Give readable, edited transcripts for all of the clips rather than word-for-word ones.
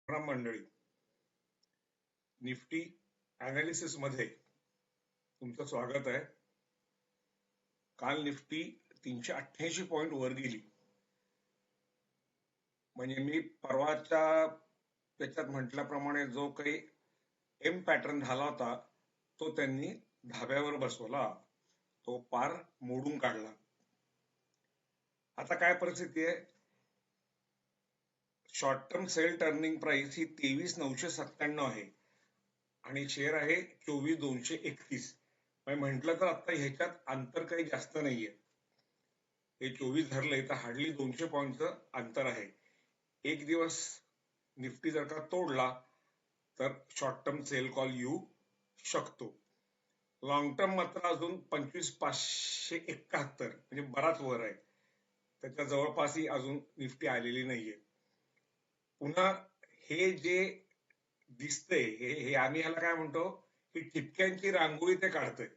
प्रणाम मंडळी. Nifty analysis मध्ये तुमचं स्वागत आहे. काल निफ्टी 388 पॉइंट वर गेली. म्हणजे मी परवाच्या त्याच्यात म्हटल्याप्रमाणे जो काही एम पॅटर्न झाला होता तो त्यांनी धाब्यावर बसवला, तो पार मोडून काढला. आता काय परिस्थिती आहे? Short term sell turning price ही 23,997 आहे आणि शेअर आहे 24,231. म्हटलं तर आता ह्याच्यात अंतर काही जास्त नाहीये. हे 24 धरले तर हार्डली 200 पॉईंटचं अंतर आहे. एक दिवस निफ्टी जर का तोडला तर शॉर्ट टर्म सेल कॉल येऊ शकतो. लॉंग टर्म मात्र अजून 25,571 म्हणजे बराच वर आहे. त्याच्या जवळपासही अजून निफ्टी आलेली नाहीये. पुन्हा हे जे दिसतंय हे आम्ही ह्याला काय म्हणतो की ठिपक्यांची रांगोळी ते काढतंय.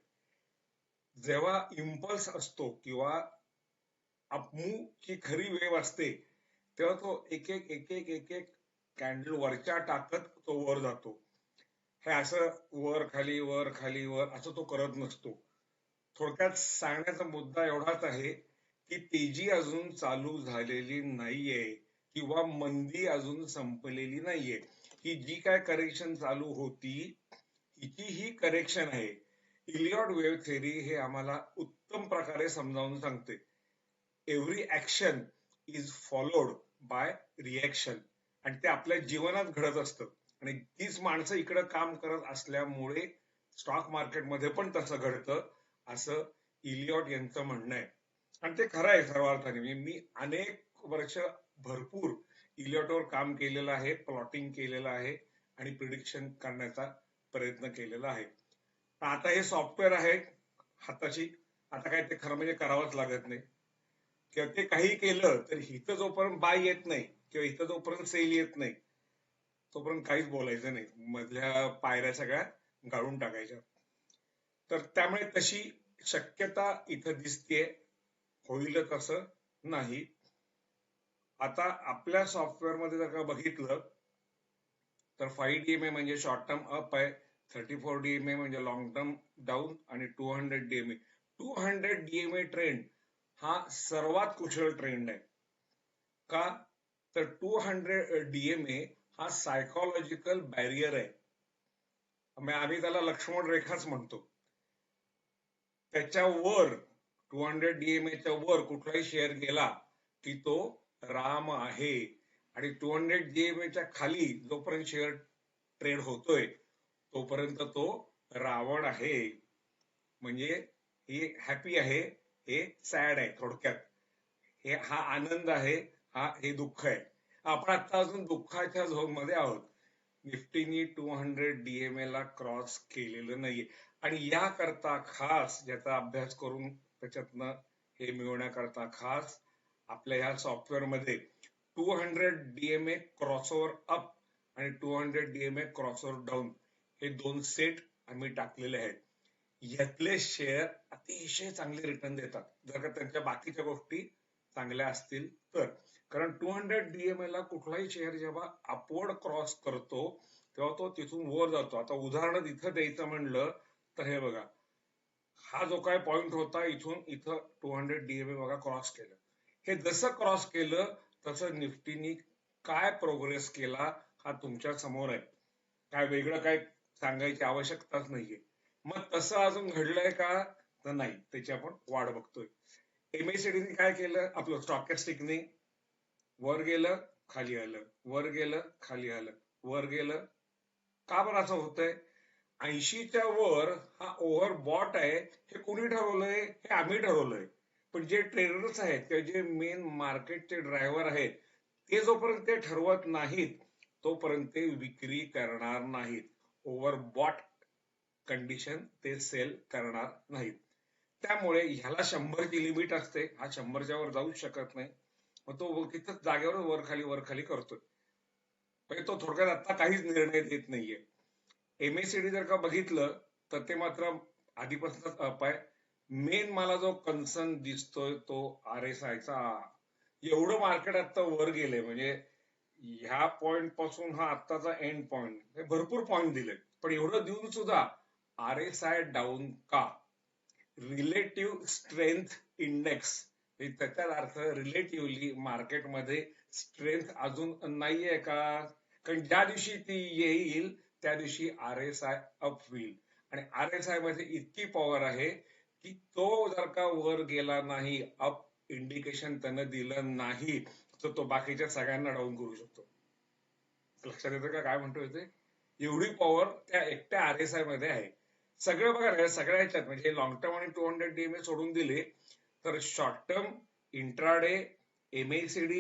जेव्हा इम्पल्स असतो किंवा अपमूव ची खरी वेव असते तेव्हा तो एक एक कॅन्डल वरच्या टाकत तो वर जातो. हे असं वर खाली वर खाली वर असं तो करत नसतो. थोडक्यात सांगण्याचा मुद्दा एवढाच आहे की तेजी अजून चालू झालेली नाहीये किंवा मंदी अजून संपलेली नाहीये. ही जी काय करेक्शन चालू होती हिची ही करेक्शन आहे. इलियॉट वेव्ह थेरी हे आम्हाला उत्तम प्रकारे समजावून सांगते. Every action is followed by reaction आणि ते आपल्या जीवनात घडत असतं आणि तीच माणसं इकडे काम करत असल्यामुळे स्टॉक मार्केटमध्ये पण तसं घडतं असं इलियॉट यांचं म्हणणं आहे. आणि ते खरं आहे सर्वार्थाने. म्हणजे मी अनेक वर्ष भरपूर इलियॉटवर काम केलेलं आहे, प्लॉटिंग केलेलं आहे आणि प्रिडिक्शन करण्याचा प्रयत्न केलेला आहे. आता हे सॉफ्टवेअर आहे हाताशी, आता काय ते खरं म्हणजे करावंच लागत नाही किंवा ते काही केलं तर इथं जोपर्यंत बाय येत नाही किंवा इथं जोपर्यंत सेल येत नाही तोपर्यंत काहीच बोलायचं नाही. मधल्या पायऱ्या सगळ्या गाळून टाकायच्या. तर त्यामुळे तशी शक्यता इथं दिसतेय, होईल तसं नाही. आता आपल्या सॉफ्टवेअर मध्ये जर का बघितलं तर 5 DMA म्हणजे शॉर्ट टर्म अप आहे, 34 DMA म्हणजे लॉंग टर्म डाऊन आणि 200 DMA. 200 DMA ट्रेंड हा सर्वात कुशल ट्रेंड आहे. का तर 200 DMA हा सायकोलॉजिकल बॅरियर आहे. आम्ही त्याला लक्ष्मण रेखाच म्हणतो. त्याच्यावर 200 DMA च्या वर कुठलाही शेअर गेला की तो राम आहे आणि 200 DMA च्या खाली जोपर्यंत शेअर ट्रेड होतोय तोपर्यंत तो रावण आहे. म्हणजे हे हॅपी आहे, हे सॅड आहे. थोडक्यात हा आनंद आहे, हे दुःख आहे. आपण आता अजून दुःखाच्या झोन मध्ये आहोत. निफ्टीनी 200 DMA ला क्रॉस केलेलं नाहीये आणि याकरता खास ज्याचा अभ्यास करून त्याच्यातनं हे मिळवण्याकरता खास आपल्या ह्या सॉफ्टवेअर मध्ये 200 DMA क्रॉसओव्हर अप आणि 200 DMA क्रॉसओव्हर डाऊन हे दोन सेट आम्ही टाकलेले आहेत. यातले शेअर अतिशय चांगले रिटर्न देतात जर का त्यांच्या बाकीच्या गोष्टी चांगल्या असतील तर. कारण 200 DMA ला कुठलाही शेअर जेव्हा अपवर्ड क्रॉस करतो तेव्हा तो तिथून वर जातो. आता उदाहरण इथं द्यायचं म्हणलं तर हे बघा, हा जो काय पॉइंट होता इथून इथं 200 DMA बघा क्रॉस केलं. हे जसं क्रॉस केलं तसं निफ्टीनी काय प्रोग्रेस केला हा तुमच्या समोर आहे. काय वेगळं काय सांगायची आवश्यकताच नाहीये. मग तसं अजून घडलंय का तर नाही, त्याची आपण वाट बघतोय. MACD काय केलं, आपलं स्टॉकॅस्टिकने वर गेलं खाली आलं, वर गेलं खाली आलं, वर गेलं. का बरं असं होतंय? 80च्या वर हा ओव्हर बॉट आहे हे कोणी ठरवलंय? हे आम्ही ठरवलंय. पण जे ट्रेडर्स आहेत किंवा जे मेन मार्केटचे ड्रायव्हर आहेत ते जोपर्यंत ते ठरवत नाहीत तोपर्यंत ते विक्री करणार नाहीत. ओव्हर बॉट कंडिशन ते सेल करणार नाहीत. त्यामुळे ह्याला 100ची लिमिट असते, हा 100च्या वर जाऊच शकत नाही. मग तो तिथं जागेवर वर खाली करतोय. म्हणजे तो थोडक्यात आता काहीच निर्णय देत नाहीये. MACD जर का बघितलं तर ते मात्र आधीपासूनच अप आहे. मेन मला जो कन्सर्न दिसतोय तो RSI चा. एवढं मार्केट आता वर गेलंय म्हणजे ह्या पॉइंट पासून हा आत्ताचा एंड पॉइंट, भरपूर पॉइंट दिले, पण एवढं देऊन सुद्धा RSI डाऊन का? रिलेटिव्ह स्ट्रेंथ इंडेक्स, त्याचा अर्थ रिलेटिव्हली मार्केटमध्ये स्ट्रेंथ अजून नाहीये का? कारण ज्या दिवशी ती येईल त्या दिवशी RSI अप होईल, आणि RSI मध्ये इतकी पॉवर आहे की तो जर का वर गेला नाही, अप इंडिकेशन त्यानं दिलं नाही, तर तो बाकीच्या सगळ्यांना डाऊन करू शकतो. लक्षात येतं का काय म्हणतोय ते? एवढी पॉवर त्या एकट्या RSI मध्ये आहे. सगळं बघा, सगळ्या ह्याच्यात म्हणजे लॉंग टर्म आणि 200 DMA सोडून दिले तर शॉर्ट टर्म, इंट्राडे, MACD,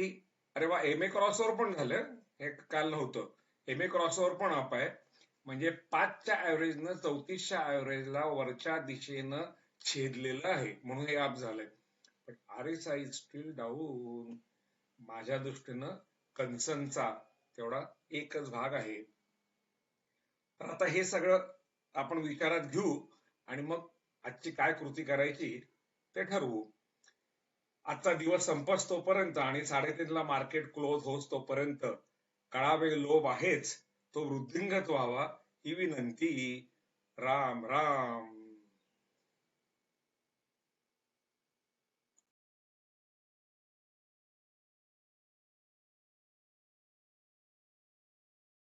अरे वा, MA क्रॉसओव्हर पण झालं, हे काल नव्हतं. MA क्रॉसओव्हर पण अप आहे, म्हणजे 5च्या ऍव्हरेजनं 34च्या ऍव्हरेजला वरच्या दिशेनं छेदलेलं आहे, म्हणून हे अप झालंय. पण RSI स्टील डाऊन. माझ्या दृष्टीनं कन्सर्नचा तेवढा एकच भाग आहे. तर आता हे सगळं आपण विचारात घेऊ आणि मग आजची काय कृती करायची ते ठरवू. आजचा दिवस संपस तोपर्यंत आणि 3:30ला मार्केट क्लोज होस तोपर्यंत काळावेग लोभ आहेच, तो वृद्धिंगत व्हावा ही विनंती. राम राम.